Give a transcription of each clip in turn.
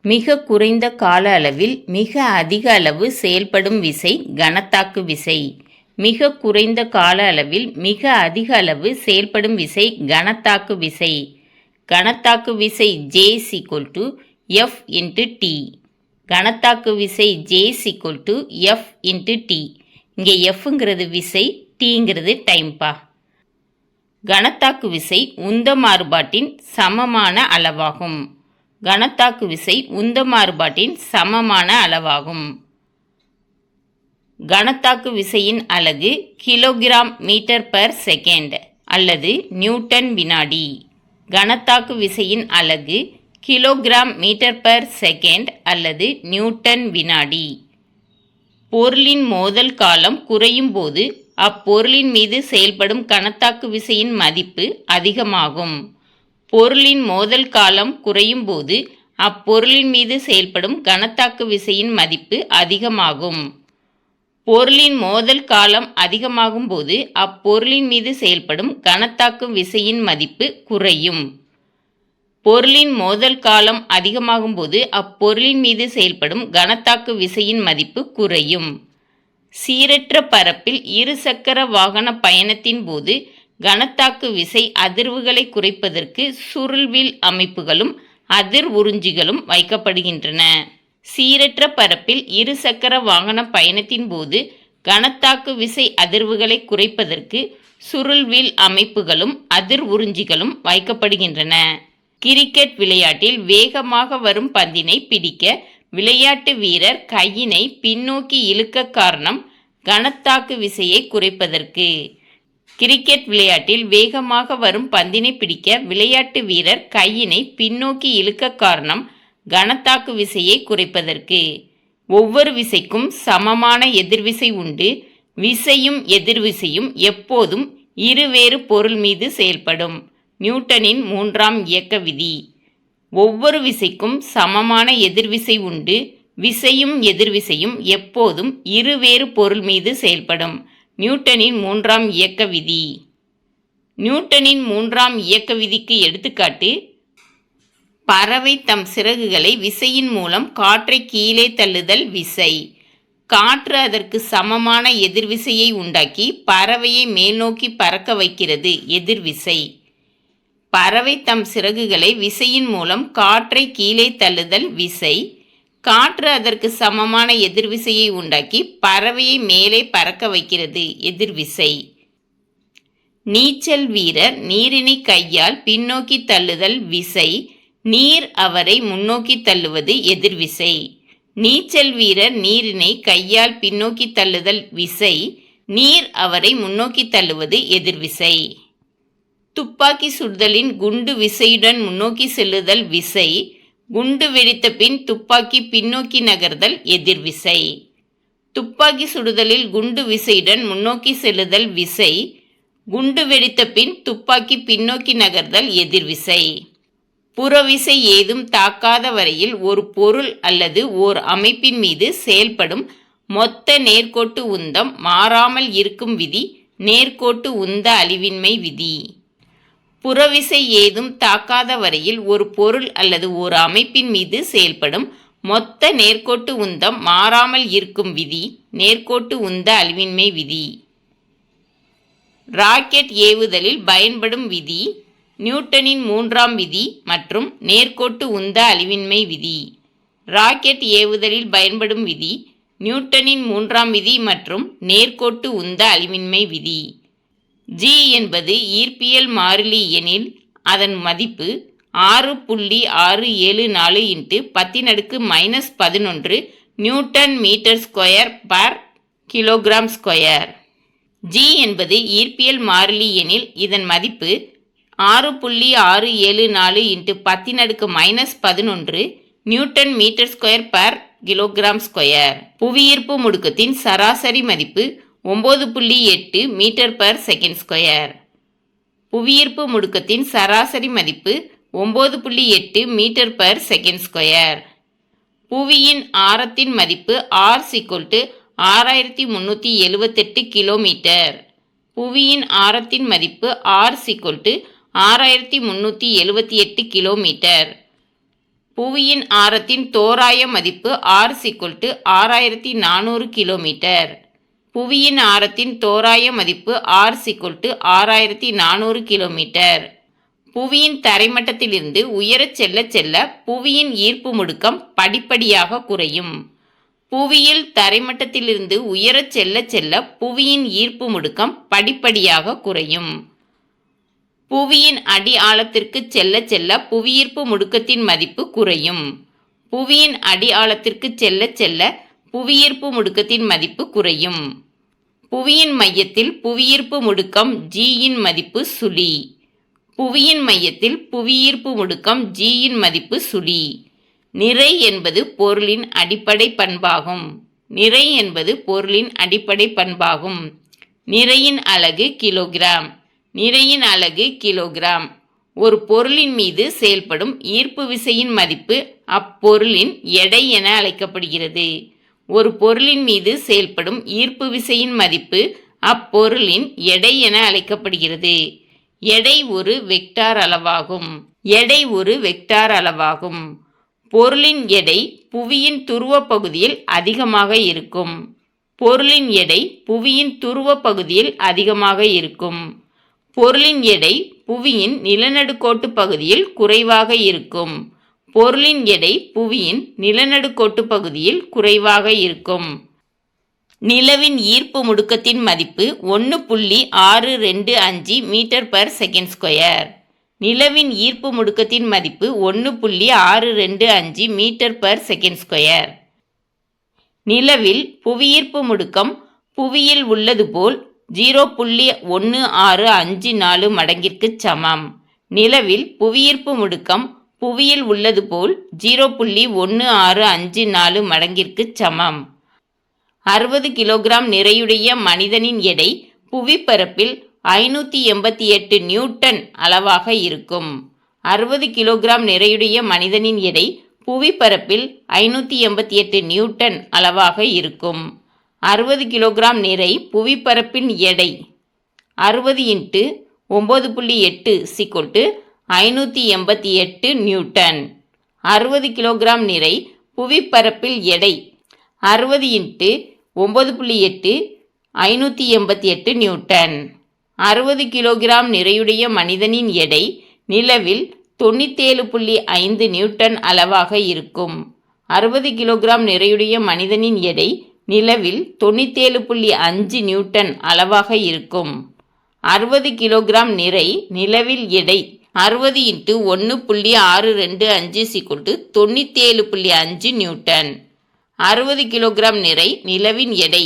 மிக குறைந்த கால அளவில் மிக அதிக அளவு செயல்படும் விசை கணத்தாக்கு விசை. மிக குறைந்த கால அளவில் மிக அதிக அளவு செயல்படும் விசை கணத்தாக்கு விசை. கணத்தாக்கு விசை J = F × T. கணத்தாக்கு விசை J = F × T. இங்கே Fங்கிறது விசை, Tங்கிறது டைம்பா. கணத்தாக்கு விசை உந்த மாறுபாட்டின் சமமான அளவாகும். கணத்தாக்கு விசை உந்த மாறுபாட்டின் சமமான அளவாகும். கணத்தாக்கு விசையின் அலகு கிலோகிராம் மீட்டர்/செகண்ட் அல்லது நியூட்டன் வினாடி. கணத்தாக்கு விசையின் அலகு கிலோகிராம் மீட்டர்/செகண்ட் அல்லது நியூட்டன் வினாடி. பொருளின் மோதல் காலம் குறையும் போது அப்பொருளின் மீது செயல்படும் கணத்தாக்கு விசையின் மதிப்பு அதிகமாகும். பொருளின் மோதல் காலம் குறையும் போது அப்பொருளின் மீது செயல்படும் கணத்தாக்கு விசையின் மதிப்பு அதிகமாகும். பொருளின் மோதல் காலம் அதிகமாகும் போது அப்பொருளின் மீது செயல்படும் கணத்தாக்கு விசையின் மதிப்பு குறையும். பொருளின் மோதல் காலம் அதிகமாகும் போது அப்பொருளின் மீது செயல்படும் கணத்தாக்கு விசையின் மதிப்பு குறையும். சீரற்ற பரப்பில் இருசக்கர வாகன பயணத்தின் போது கணத்தாக்கு விசை அதிர்வுகளை குறைப்பதற்கு சுருள்வில் அமைப்புகளும் அதிர் உறிஞ்சிகளும் வைக்கப்படுகின்றன. சீரற்ற பரப்பில் இருசக்கர வாகன பயணத்தின் போது கணத்தாக்கு விசை அதிர்வுகளை குறைப்பதற்கு சுருள்வில் அமைப்புகளும் அதிர் உறிஞ்சிகளும் வைக்கப்படுகின்றன. கிரிக்கெட் விளையாட்டில் வேகமாக வரும் பந்தினை பிடிக்க விளையாட்டு வீரர் கையினை பின்னோக்கி இழுக்க காரணம் கணத்தாக்கு விசையை குறைப்பதற்கு. கிரிக்கெட் விளையாட்டில் வேகமாக வரும் பந்தினை பிடிக்க விளையாட்டு வீரர் கையினை பின்னோக்கி இழுக்க காரணம் கணத்தாக்கு விசையை குறைப்பதற்கு. ஒவ்வொரு விசைக்கும் சமமான எதிர்விசை உண்டு. விசையும் எதிர்விசையும் எப்போதும் இருவேறு பொருள் மீது செயல்படும். நியூட்டனின் 3ஆம் இயக்க விதி. ஒவ்வொரு விசைக்கும் சமமான எதிர்விசை உண்டு. விசையும் எதிர்விசையும் எப்போதும் இருவேறு பொருள் மீது செயல்படும். நியூட்டனின் 3ஆம் இயக்க விதி. நியூட்டனின் 3ஆம் இயக்க விதிக்கு எடுத்துக்காட்டு: பறவை தம் சிறகுகளை விசையின் மூலம் காற்றை கீழே தள்ளுதல் விசை. காற்று அதற்கு சமமான எதிர்விசையை உண்டாக்கி பறவையை மேல்நோக்கி பறக்க வைக்கிறது, எதிர்விசை. பறவை தம் சிறகுகளை விசையின் மூலம் காற்றை கீழே தள்ளுதல் விசை. காற்று அதற்கு சமமான எதிர்விசையை உண்டாக்கி பறவையை மேலே பறக்க வைக்கிறது, எதிர்விசை. நீச்சல் வீரர் நீரினை கையால் பின்னோக்கி தள்ளுதல் விசை. நீர் அவரை முன்னோக்கி தள்ளுவது எதிர்விசை. நீச்சல் வீரர் நீரினை கையால் பின்னோக்கி தள்ளுதல் விசை. நீர் அவரை முன்னோக்கி தள்ளுவது எதிர்விசை. துப்பாக்கி சுடுதலின் குண்டு விசையுடன் முன்னோக்கி செல்லுதல் விசை. குண்டு வெடித்த பின் துப்பாக்கி பின்னோக்கி நகர்தல் எதிர்விசை. துப்பாக்கி சுடுதலில் குண்டு விசையுடன் முன்னோக்கி செல்லுதல் விசை. குண்டு வெடித்த பின் துப்பாக்கி பின்னோக்கி நகர்தல் எதிர்விசை. புறவிசை ஏதும் தாக்காத வரையில் ஒரு பொருள் அல்லது ஓர் அமைப்பின் மீது செயல்படும் மொத்த நேர்கோட்டு உந்தம் மாறாமல் இருக்கும் விதி நேர்கோட்டு உந்த அழிவின்மை விதி. புறவிசை ஏதும் தாக்காத வரையில் ஒரு பொருள் அல்லது ஒரு அமைப்பின் மீது செயல்படும் மொத்த நேர்கோட்டு உந்தம் மாறாமல் இருக்கும் விதி நேர்கோட்டு உந்த அழிவின்மை விதி. ராக்கெட் ஏவுதலில் பயன்படும் விதி நியூட்டனின் 3ஆம் விதி மற்றும் நேர்கோட்டு உந்த அழிவின்மை விதி. ராக்கெட் ஏவுதலில் பயன்படும் விதி நியூட்டனின் 3ஆம் விதி மற்றும் நேர்கோட்டு உந்த அழிவின்மை விதி. G என்பது ஈர்ப்பியல் மாறிலி எனில் அதன் மதிப்பு 6.674 × 10⁻⁻11 newton metre square per kilogram square. G என்பது ஈர்ப்பியல் மாறிலி எனில் இதன் மதிப்பு 6.674 × 10⁻⁻11 newton metre square per kilogram square. புவியீர்ப்பு முடுக்கத்தின் சராசரி மதிப்பு 9.8 மீட்டர்/செகண்ட்². புவியீர்ப்பு முடுக்கத்தின் சராசரி மதிப்பு 9.8 மீட்டர்/செகண்ட்². புவியின் ஆரத்தின் மதிப்பு r = 6378 கிலோமீட்டர். புவியின் ஆரத்தின் மதிப்பு r = 6378 கிலோமீட்டர். புவியின் ஆரத்தின் தோராய மதிப்பு r = 6400 கிலோமீட்டர். புவியின் ஆரத்தின் தோராய மதிப்பு r = 6400 கிலோமீட்டர். புவியின் தரைமட்டத்திலிருந்து உயரச் செல்ல செல்ல புவியின் ஈர்ப்பு முடுக்கம் படிப்படியாக குறையும். புவியில் தரைமட்டத்திலிருந்து உயரச் செல்ல செல்ல புவியின் ஈர்ப்பு முடுக்கம் படிப்படியாக குறையும். புவியின் அடி ஆழத்திற்கு செல்ல செல்ல புவியீர்ப்பு முடுக்கத்தின் மதிப்பு குறையும். புவியின் அடி ஆழத்திற்கு செல்ல செல்ல புவியீர்ப்பு முடுக்கத்தின் மதிப்பு குறையும். புவியின் மையத்தில் புவியீர்ப்பு முடுக்கம் Gயின் மதிப்பு சுழி. புவியின் மையத்தில் புவியீர்ப்பு முடுக்கம் Gயின் மதிப்பு சுழி. நிறை என்பது பொருளின் அடிப்படை பண்பாகும். நிறை என்பது பொருளின் அடிப்படை பண்பாகும். நிறையின் அலகு கிலோகிராம். நிறையின் அலகு கிலோகிராம். ஒரு பொருளின் மீது செயல்படும் ஈர்ப்பு விசையின் மதிப்பு அப்பொருளின் எடை என அழைக்கப்படுகிறது. ஒரு பொருளின் மீது செயல்படும் ஈர்ப்பு விசையின் மதிப்பு அப்பொருளின் எடை என அழைக்கப்படுகிறது. எடை ஒரு வெக்டார் அளவாகும். எடை ஒரு வெக்டார் அளவாகும். பொருளின் எடை புவியின் துருவ பகுதியில் அதிகமாக இருக்கும். பொருளின் எடை புவியின் துருவ பகுதியில் அதிகமாக இருக்கும். பொருளின் எடை புவியின் நிலநடுக்கோட்டு பகுதியில் குறைவாக இருக்கும். பொருளின் எடை புவியின் நிலநடுக்கோட்டு பகுதியில் குறைவாக இருக்கும். நிலவின் ஈர்ப்பு முடுக்கத்தின் மதிப்பு 1.625 மீட்டர்/s². நிலவின் ஈர்ப்பு முடுக்கத்தின் மதிப்பு 1.625 மீட்டர்/s². நிலவில் புவியீர்ப்பு முடுக்கம் புவியில் உள்ளது போல் 0.1654 மடங்கிற்கு சமம். நிலவில் புவியீர்ப்பு முடுக்கம் புவியில் உள்ளது போல் 0.1654 மடங்கிற்கு சமம். 60 கிலோகிராம் நிறையுடைய மனிதனின் எடை புவிப்பரப்பில் 588 நியூட்டன் அளவாக இருக்கும். 60 கிலோகிராம் நிறையுடைய மனிதனின் எடை புவிப்பரப்பில் 588 நியூட்டன் அளவாக இருக்கும். 60 கிலோகிராம் நிறை புவிப்பரப்பின் எடை 60 × 9.8 = 588 நியூட்டன். 60 கிலோகிராம் நிறை புவிப்பரப்பில் எடை 60 × 9.8 588 நியூட்டன். 60 கிலோகிராம் நிறையுடைய மனிதனின் எடை நிலவில் 97.5 நியூட்டன் அளவாக இருக்கும். 60 கிலோகிராம் நிறையுடைய மனிதனின் எடை நிலவில் 97.5 நியூட்டன் அளவாக இருக்கும். 60 கிலோகிராம் நிறை நிலவில் எடை 60 × 1.625 = 97.5 நியூட்டன். 60 கிலோகிராம் நிறை நிலவின் எடை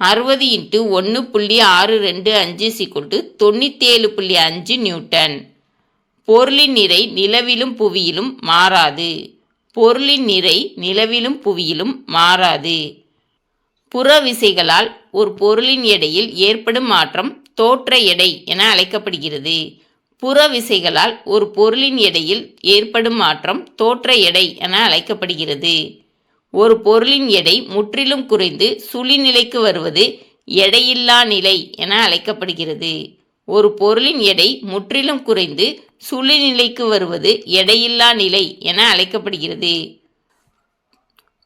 60 × 1.625 = 97.5 நியூட்டன். பொருளின் நிறை நிலவிலும் புவியிலும் மாறாது. பொருளின் நிறை நிலவிலும் புவியிலும் மாறாது. புற விசைகளால் ஒரு பொருளின் எடையில் ஏற்படும் மாற்றம் தோற்ற எடை என அழைக்கப்படுகிறது. புற விசைகளால் ஒரு பொருளின் எடையில் ஏற்படும் மாற்றம் தோற்ற எடை என அழைக்கப்படுகிறது. ஒரு பொருளின் எடை முற்றிலும் குறைந்து சுழி நிலைக்கு வருவது எடையில்லா நிலை என அழைக்கப்படுகிறது. ஒரு பொருளின் எடை முற்றிலும் குறைந்து சுழி நிலைக்கு வருவது எடையில்லா நிலை என அழைக்கப்படுகிறது.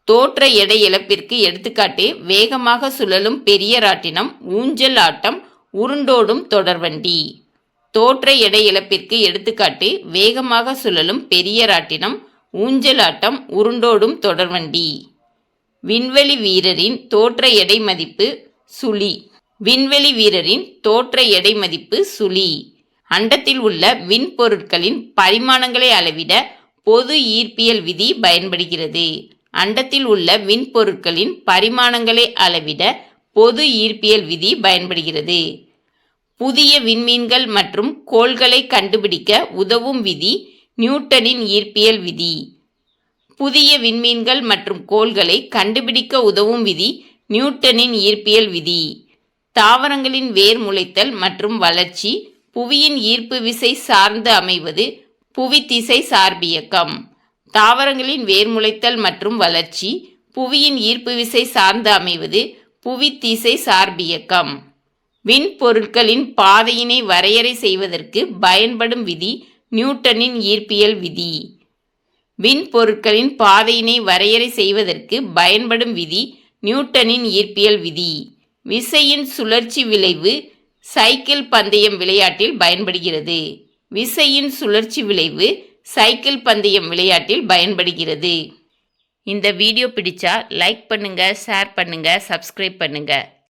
தோற்ற எடை இழப்பிற்கு எடுத்துக்காட்டு வேகமாக சுழலும் பெரிய ராட்டினம், ஊஞ்சல் ஆட்டம், உருண்டோடும் தொடர்வண்டி. தோற்ற எடை இழப்பிற்கு எடுத்துக்காட்டு வேகமாக சுழலும் பெரிய ராட்டினம், ஊஞ்சல் ஆட்டம், உருண்டோடும் தொடர்வண்டி. விண்வெளி வீரரின் தோற்ற எடை மதிப்பு சுழி. விண்வெளி வீரரின் தோற்ற எடை மதிப்பு சுழி. அண்டத்தில் உள்ள விண்பொருட்களின் பரிமாணங்களை அளவிட பொது ஈர்ப்பியல் விதி பயன்படுகிறது. அண்டத்தில் உள்ள விண்பொருட்களின் பரிமாணங்களை அளவிட பொது ஈர்ப்பியல் விதி பயன்படுகிறது. புதிய விண்மீன்கள் மற்றும் கோள்களை கண்டுபிடிக்க உதவும் விதி நியூட்டனின் ஈர்ப்பியல் விதி. புதிய விண்மீன்கள் மற்றும் கோள்களை கண்டுபிடிக்க உதவும் விதி நியூட்டனின் ஈர்ப்பியல் விதி. தாவரங்களின் வேர் முளைத்தல் மற்றும் வளர்ச்சி புவியின் ஈர்ப்பு விசை சார்ந்து அமைவது புவித்திசை சார்பியக்கம். தாவரங்களின் வேர் முளைத்தல் மற்றும் வளர்ச்சி புவியின் ஈர்ப்பு விசை சார்ந்து அமைவது புவித்திசை சார்பியக்கம். விண்பொருட்களின் பாதையினை வரையறை செய்வதற்கு பயன்படும் விதி நியூட்டனின் ஈர்ப்பியல் விதி. விண்பொருட்களின் பாதையினை வரையறை செய்வதற்கு பயன்படும் விதி நியூட்டனின் ஈர்ப்பியல் விதி. விசையின் சுழற்சி விளைவு சைக்கிள் பந்தயம் விளையாட்டில் பயன்படுகிறது. விசையின் சுழற்சி விளைவு சைக்கிள் பந்தயம் விளையாட்டில் பயன்படுகிறது. இந்த வீடியோ பிடிச்சா லைக் பண்ணுங்க, ஷேர் பண்ணுங்க, சப்ஸ்கிரைப் பண்ணுங்க.